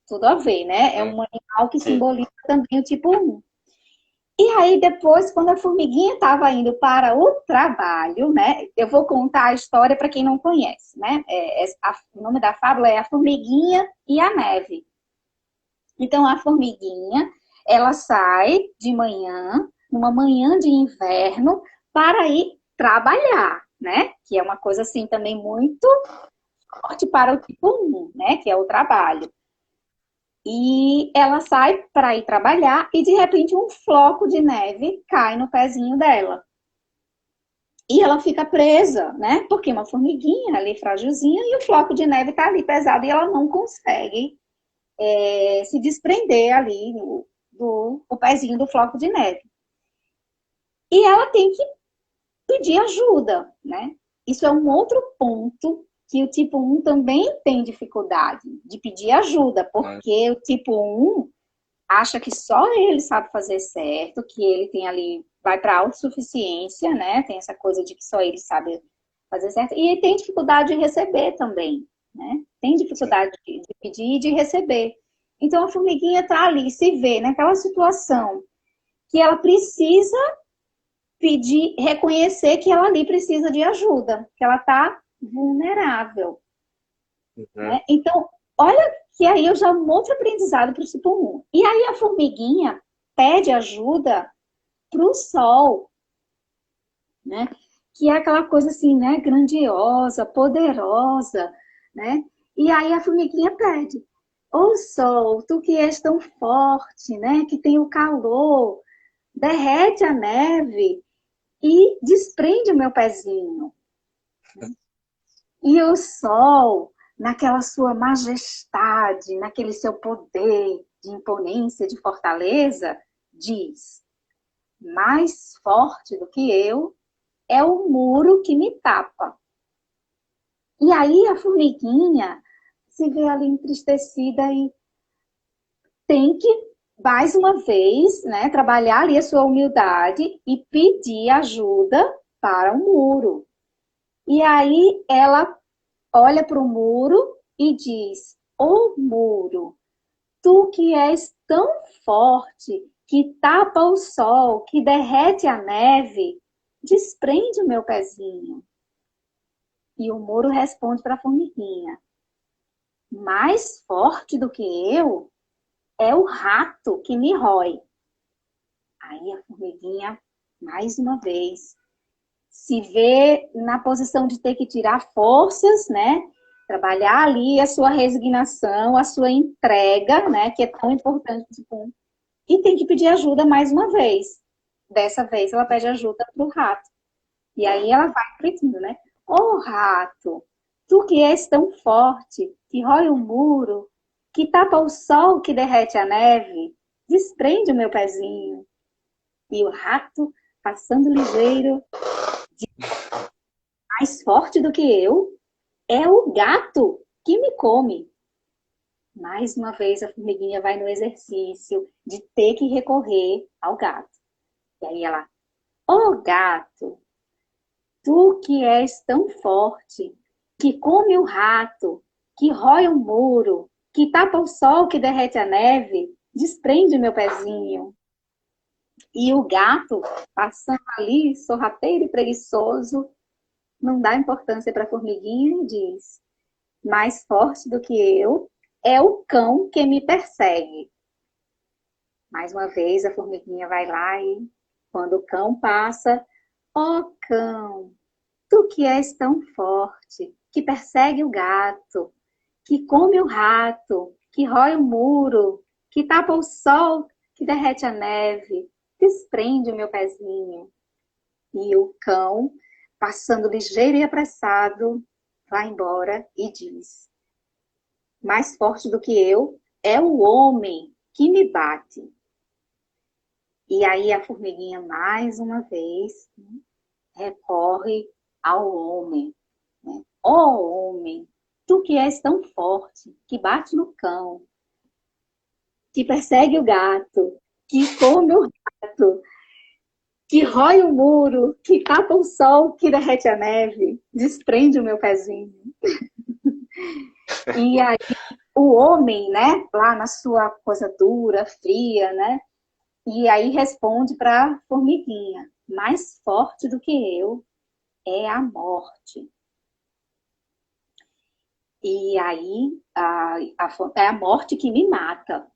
tudo a ver, né? É um animal que simboliza também o tipo 1. E aí, depois, quando a formiguinha estava indo para o trabalho, né? Eu vou contar a história para quem não conhece, né? O nome da fábula é A Formiguinha e a Neve. Então, a formiguinha, ela sai de manhã, numa manhã de inverno, para ir trabalhar, né? Que é uma coisa, assim, também muito forte para o tipo 1, né? Que é o trabalho. E ela sai para ir trabalhar e de repente um floco de neve cai no pezinho dela. E ela fica presa, né? Porque uma formiguinha ali frágilzinha e o floco de neve tá ali pesado e ela não consegue se desprender ali do pezinho do floco de neve. E ela tem que pedir ajuda, né? Isso é um outro ponto que o tipo 1 também tem dificuldade de pedir ajuda, porque o tipo 1 acha que só ele sabe fazer certo, que ele tem ali, vai para a autossuficiência, né? Tem essa coisa de que só ele sabe fazer certo. E tem dificuldade de receber também, né? Tem dificuldade de pedir e de receber. Então a formiguinha tá ali, se vê naquela situação que ela precisa pedir, reconhecer que ela ali precisa de ajuda, que ela tá vulnerável. Né? Então, olha que aí eu já um outro aprendizado para o tipo 1. E aí a formiguinha pede ajuda para o sol, né? Que é aquela coisa assim, né? Grandiosa, poderosa, né? E aí a formiguinha pede: ô sol, tu que és tão forte, né? Que tem o calor, derrete a neve e desprende o meu pezinho. E o sol, naquela sua majestade, naquele seu poder de imponência, de fortaleza, diz: mais forte do que eu é o muro que me tapa. E aí a formiguinha se vê ali entristecida e tem que, mais uma vez, né, trabalhar ali a sua humildade e pedir ajuda para o muro. E aí ela olha para o muro e diz: ô muro, tu que és tão forte, que tapa o sol, que derrete a neve, desprende o meu pezinho. E o muro responde para a formiguinha: mais forte do que eu é o rato que me rói. Aí a formiguinha, mais uma vez, se vê na posição de ter que tirar forças, né? Trabalhar ali a sua resignação, a sua entrega, né? Que é tão importante. Tipo, e tem que pedir ajuda mais uma vez. Dessa vez ela pede ajuda para o rato. E aí ela vai repetindo, né? Ô rato, tu que és tão forte, que rói o muro, que tapa o sol que derrete a neve, desprende o meu pezinho. E o rato, passando ligeiro, mais forte do que eu, é o gato que me come. Mais uma vez a formiguinha vai no exercício de ter que recorrer ao gato. E aí ela: ô gato, tu que és tão forte, que come o rato, que rói o muro, que tapa o sol que derrete a neve, desprende meu pezinho. E o gato, passando ali, sorrateiro e preguiçoso, não dá importância para a formiguinha e diz: mais forte do que eu é o cão que me persegue. Mais uma vez a formiguinha vai lá e quando o cão passa, ó cão, tu que és tão forte, que persegue o gato, que come o rato, que rói o muro, que tapa o sol, que derrete a neve, desprende o meu pezinho. E o cão, passando ligeiro e apressado, vai embora e diz: mais forte do que eu é o homem que me bate. E aí a formiguinha, mais uma vez, recorre ao homem. Né? Ó homem, tu que és tão forte, que bate no cão, que persegue o gato, que come o rato, que rói o muro, que tapa o sol, que derrete a neve, desprende o meu pezinho. E aí o homem, né, lá na sua coisa dura, fria, né, e aí responde para a formiguinha: mais forte do que eu é a morte. E aí é a morte que me mata.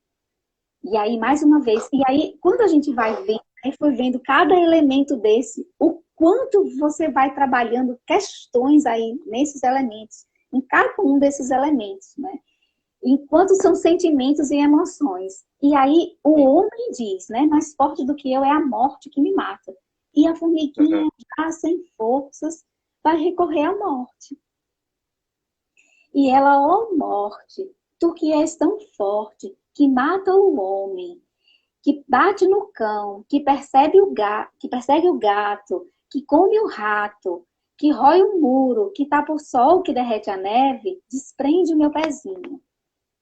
E aí, mais uma vez, e aí, quando a gente vai vendo, aí foi vendo cada elemento desse, o quanto você vai trabalhando questões aí nesses elementos, em cada um desses elementos, né? Enquanto são sentimentos e emoções. E aí, o homem diz, né? Mais forte do que eu é a morte que me mata. E a formiguinha, já sem forças, vai recorrer à morte. E ela, ó morte, tu que és tão forte, que mata o homem, que bate no cão, que persegue o gato, que come o rato, que rói o muro, que tapa o sol, que derrete a neve, desprende o meu pezinho.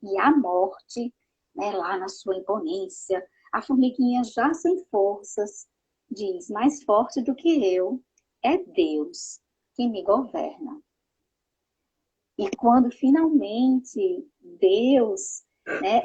E a morte, né, lá na sua imponência, a formiguinha já sem forças, diz: mais forte do que eu é Deus que me governa. E quando finalmente Deus, né,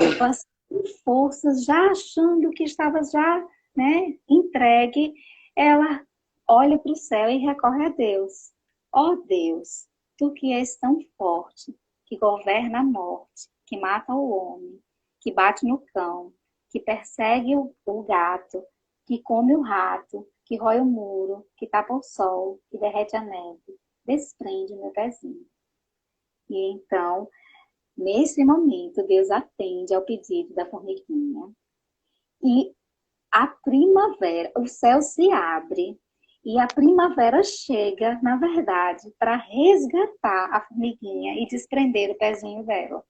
com forças, já achando que estava já, né, entregue, ela olha para o céu e recorre a Deus. Ó Deus, tu que és tão forte, que governa a morte, que mata o homem, que bate no cão, que persegue o gato, que come o rato, que rói o muro, que tapa o sol, que derrete a neve, desprende meu pezinho. E então, nesse momento, Deus atende ao pedido da formiguinha. E a primavera, o céu se abre e a primavera chega, na verdade, para resgatar a formiguinha e desprender o pezinho dela.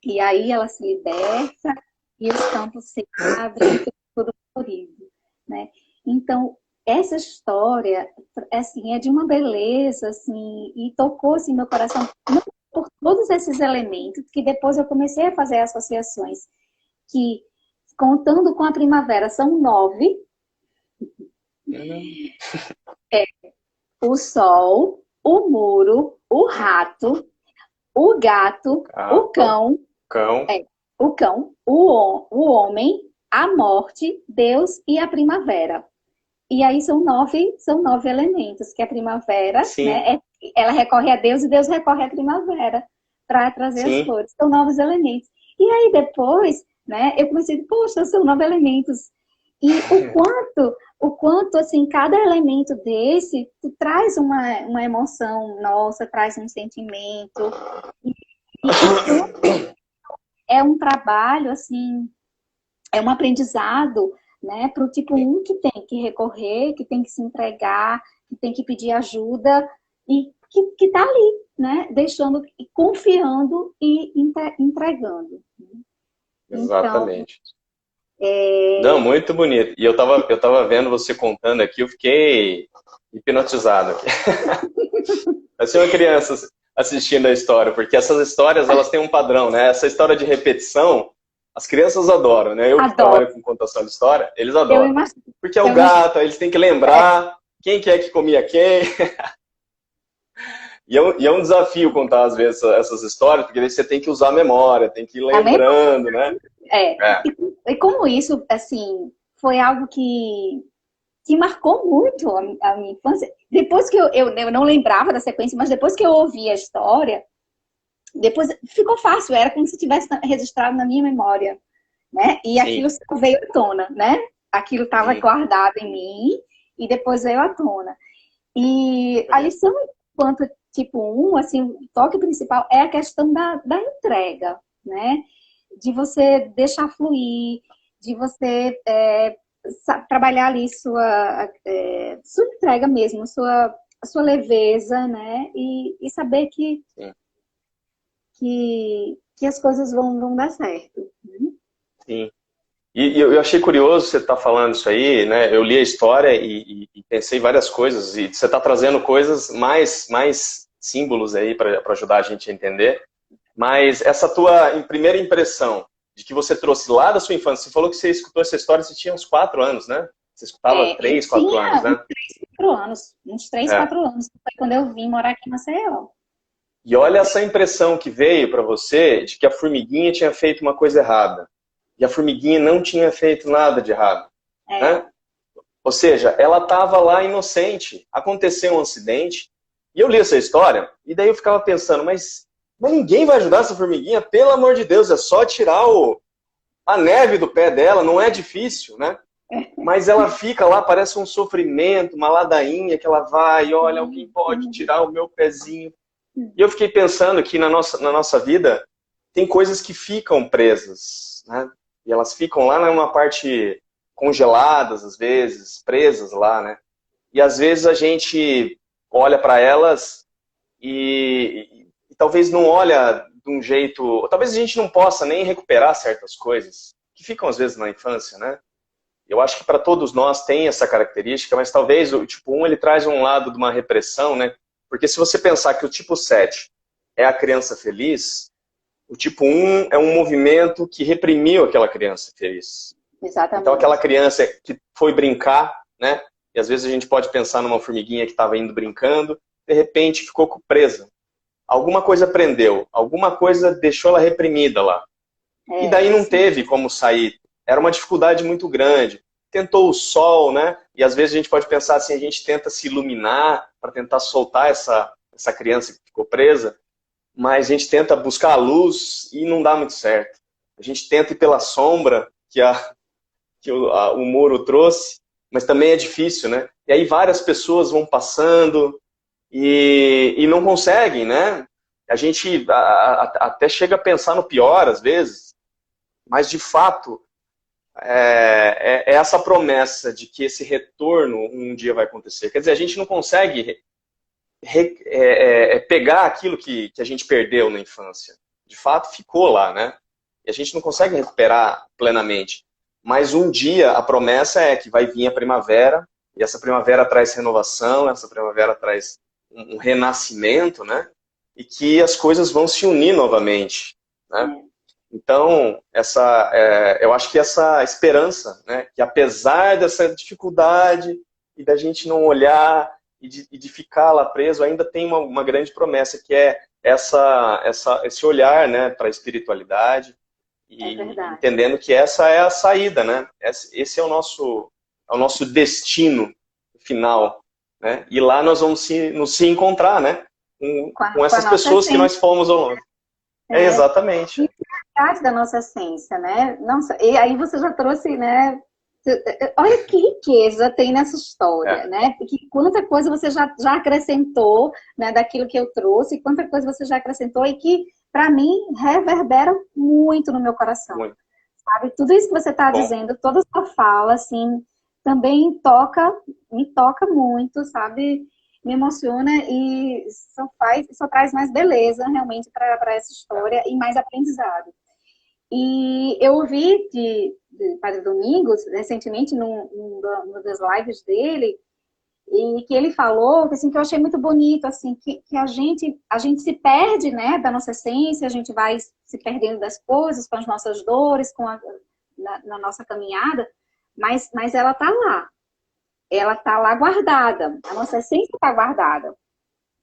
E aí ela se liberta e os campos se abrem, tudo florido, né? Então, essa história, assim, é de uma beleza, assim, e tocou, assim, meu coração, não por todos esses elementos, que depois eu comecei a fazer associações, que, contando com a primavera, são 9. O sol, o muro, o rato, o gato, o cão, o homem, a morte, Deus e a primavera. E aí são nove elementos, que a primavera, né, ela recorre a Deus e Deus recorre à primavera para trazer as flores. São 9 elementos. E aí depois, né, eu comecei, poxa, são 9 elementos. E o quanto, assim, cada elemento desse traz uma emoção nossa, traz um sentimento. E é um trabalho, assim, é um aprendizado, né, para o tipo 1 que tem que recorrer, que tem que se entregar, que tem que pedir ajuda e que está ali, né, deixando, confiando e entregando. Exatamente. Então, não, muito bonito. E eu tava vendo você contando aqui, eu fiquei hipnotizado aqui. Assim, uma criança assistindo a história, porque essas histórias, elas têm um padrão, né? Essa história de repetição, as crianças adoram, né? Eu que trabalho com contação de história, eles adoram. Porque é o gato, aí eles têm que lembrar quem que é que comia quem. E é um desafio contar, às vezes, essas histórias, porque aí você tem que usar a memória, tem que ir lembrando, né? E como isso, assim, foi algo que marcou muito a minha infância. Depois que eu não lembrava da sequência, mas depois que eu ouvi a história, depois ficou fácil, era como se tivesse registrado na minha memória, né? E aquilo veio à tona, né? aquilo estava guardado em mim e depois veio à tona. E a lição enquanto tipo 1, assim, o toque principal é a questão da entrega, né? De você deixar fluir, de você trabalhar ali sua entrega mesmo, sua leveza, né? E saber que as coisas vão dar certo. Né? Sim. E eu achei curioso você estar falando isso aí, né? Eu li a história e pensei várias coisas, e você está trazendo coisas mais símbolos aí para ajudar a gente a entender. Mas essa tua primeira impressão de que você trouxe lá da sua infância, você falou que você escutou essa história, você tinha uns 4 anos, né? Você escutava 3, 4 anos, né? Uns 3, 4 anos. Foi quando eu vim morar aqui em Maceió. E olha essa impressão que veio para você de que a formiguinha tinha feito uma coisa errada. E a formiguinha não tinha feito nada de errado. Né? Ou seja, ela estava lá inocente. Aconteceu um acidente. E eu li essa história, e daí eu ficava pensando, mas ninguém vai ajudar essa formiguinha? Pelo amor de Deus, é só tirar a neve do pé dela, não é difícil, né? Mas ela fica lá, parece um sofrimento, uma ladainha que ela vai, olha, alguém pode tirar o meu pezinho. E eu fiquei pensando que na nossa vida tem coisas que ficam presas, né? E elas ficam lá numa parte congeladas, às vezes, presas lá, né? E às vezes a gente olha para elas e talvez não olha de um jeito... Talvez a gente não possa nem recuperar certas coisas que ficam às vezes na infância, né? Eu acho que para todos nós tem essa característica, mas talvez o tipo 1 ele traz um lado de uma repressão, né? Porque se você pensar que o tipo 7 é a criança feliz, o tipo 1 é um movimento que reprimiu aquela criança feliz. Exatamente. Então aquela criança que foi brincar, né? E às vezes a gente pode pensar numa formiguinha que estava indo brincando, de repente ficou presa. Alguma coisa prendeu, alguma coisa deixou ela reprimida lá. E daí não teve como sair. Era uma dificuldade muito grande. Tentou o sol, né? E às vezes a gente pode pensar assim, a gente tenta se iluminar para tentar soltar essa criança que ficou presa, mas a gente tenta buscar a luz e não dá muito certo. A gente tenta ir pela sombra que o muro trouxe, mas também é difícil, né? E aí várias pessoas vão passando e não conseguem, né? A gente até chega a pensar no pior às vezes, mas de fato é essa promessa de que esse retorno um dia vai acontecer. Quer dizer, a gente não consegue pegar aquilo que a gente perdeu na infância. De fato, ficou lá, né? E a gente não consegue recuperar plenamente. Mas um dia a promessa é que vai vir a primavera, e essa primavera traz renovação, essa primavera traz um renascimento, né? E que as coisas vão se unir novamente, né? Então, eu acho que essa esperança, né? Que apesar dessa dificuldade e da gente não olhar e de ficar lá preso, ainda tem uma grande promessa, que é esse olhar, né, para a espiritualidade, e entendendo que essa é a saída, né? Esse é o nosso destino final, né? E lá nós vamos nos encontrar, né? Com essas pessoas que nós fomos ao longo. Exatamente. E parte da nossa essência, né? Nossa, e aí você já trouxe, né? Olha que riqueza tem nessa história, né? Porque quanta coisa você já acrescentou, né, daquilo que eu trouxe, quanta coisa você já acrescentou e que, para mim, reverbera muito no meu coração. Muito. Sabe? Tudo isso que você está dizendo, toda a sua fala, assim, também me toca muito, sabe? Me emociona e só traz mais beleza, realmente, para essa história e mais aprendizado. E eu ouvi de Padre Domingos, recentemente, numa das lives dele, e que ele falou, assim, que eu achei muito bonito, assim, que a gente se perde, né, da nossa essência, a gente vai se perdendo das coisas, com as nossas dores, na nossa caminhada, mas ela está lá. Ela está lá guardada, a nossa essência está guardada.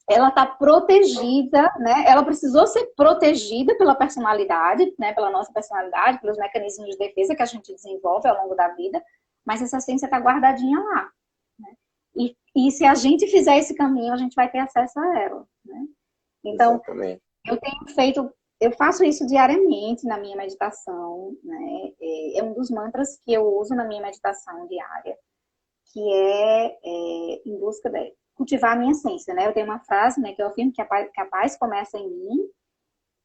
Ela está protegida, né? Ela precisou ser protegida pela personalidade, né? Pela nossa personalidade, pelos mecanismos de defesa que a gente desenvolve ao longo da vida, mas essa essência está guardadinha lá. Né? E se a gente fizer esse caminho, a gente vai ter acesso a ela. Né? Então, exatamente. Eu tenho feito eu faço isso diariamente na minha meditação, né? É um dos mantras que eu uso na minha meditação diária, que em busca de cultivar a minha essência, né? Eu tenho uma frase, né, que eu afirmo que a paz começa em mim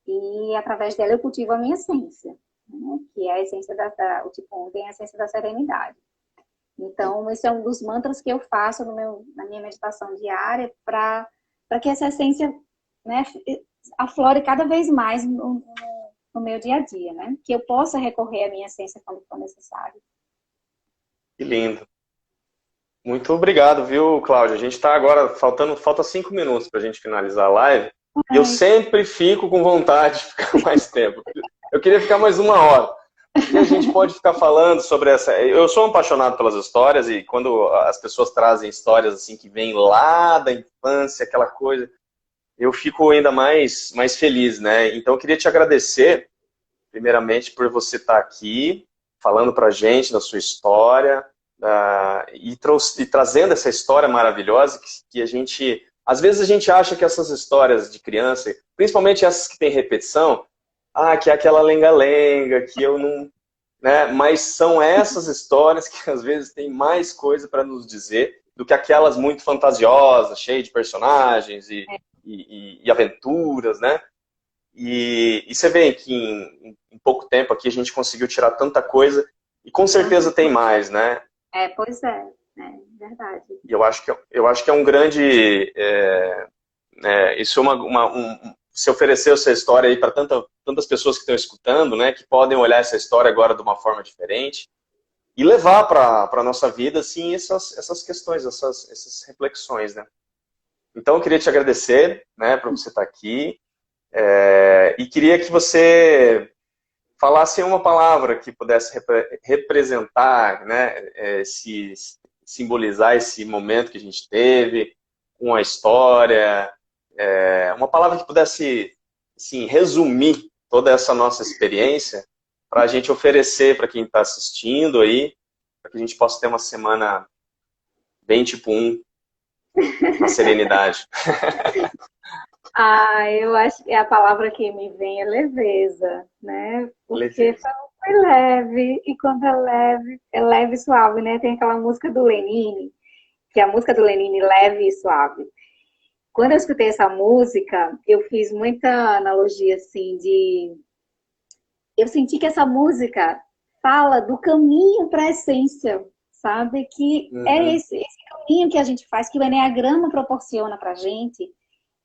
e através dela eu cultivo a minha essência, né? Que é a essência o tipo 1 tem a essência da serenidade. Então, esse é um dos mantras que eu faço na minha meditação diária para que essa essência, né, aflore cada vez mais no meu dia a dia, né? Que eu possa recorrer à minha essência quando for necessário. Que lindo. Muito obrigado, viu, Cláudia? A gente está agora, falta 5 minutos para a gente finalizar a live. E eu sempre fico com vontade de ficar mais tempo. Eu queria ficar mais 1 hora. E a gente pode ficar falando sobre essa... Eu sou um apaixonado pelas histórias e quando as pessoas trazem histórias assim que vêm lá da infância, aquela coisa, eu fico ainda mais feliz, né? Então eu queria te agradecer, primeiramente, por você estar aqui, falando pra gente da sua história, e trazendo essa história maravilhosa que a gente... Às vezes a gente acha que essas histórias de criança, principalmente essas que têm repetição, que é aquela lenga-lenga, que eu não... Né? Mas são essas histórias que às vezes têm mais coisa para nos dizer do que aquelas muito fantasiosas, cheias de personagens e aventuras, né? E você vê que em pouco tempo aqui a gente conseguiu tirar tanta coisa e com certeza tem mais, né? Pois é verdade. E eu acho que é um grande... isso é se oferecer essa história aí para tantas pessoas que estão escutando, né, que podem olhar essa história agora de uma forma diferente e levar para a nossa vida, assim, essas questões, essas reflexões, né. Então, eu queria te agradecer, né, por você estar aqui, e queria que você falasse uma palavra que pudesse representar, né, simbolizar esse momento que a gente teve, com a história, uma palavra que pudesse, assim, resumir toda essa nossa experiência para a gente oferecer para quem está assistindo aí, para que a gente possa ter uma semana bem tipo 1, na serenidade. Eu acho que a palavra que me vem é leveza, né? Porque Leveza. foi leve, e quando é leve e suave, né? Tem aquela música do Lenine, que é a música do Lenine, Leve e Suave. Quando eu escutei essa música, eu fiz muita analogia, assim, eu senti que essa música fala do caminho para a essência, sabe? Que é esse caminho que a gente faz, que o Eneagrama proporciona para a gente,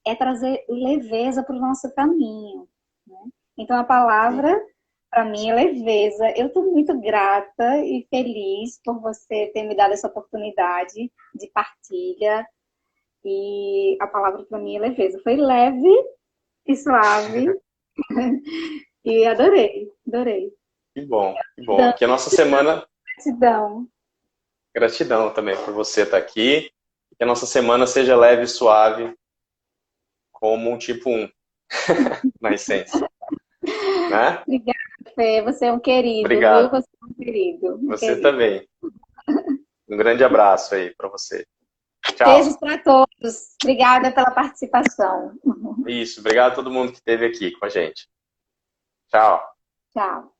é trazer leveza para o nosso caminho, né? Então, a palavra, para mim, é leveza. Eu estou muito grata e feliz por você ter me dado essa oportunidade de partilha. E a palavra para mim é leveza. Foi leve e suave. E adorei, adorei. Que bom, que bom. Que a nossa semana... Gratidão. Gratidão também por você estar aqui. Que a nossa semana seja leve e suave, como um tipo 1, na essência. Né? Obrigada, Fê. Você é um querido, Obrigado. viu? Você é um querido. Você querido. também. Um grande abraço aí para você. Tchau. Beijos para todos. Obrigada pela participação. Isso, obrigado a todo mundo que esteve aqui com a gente. Tchau. Tchau.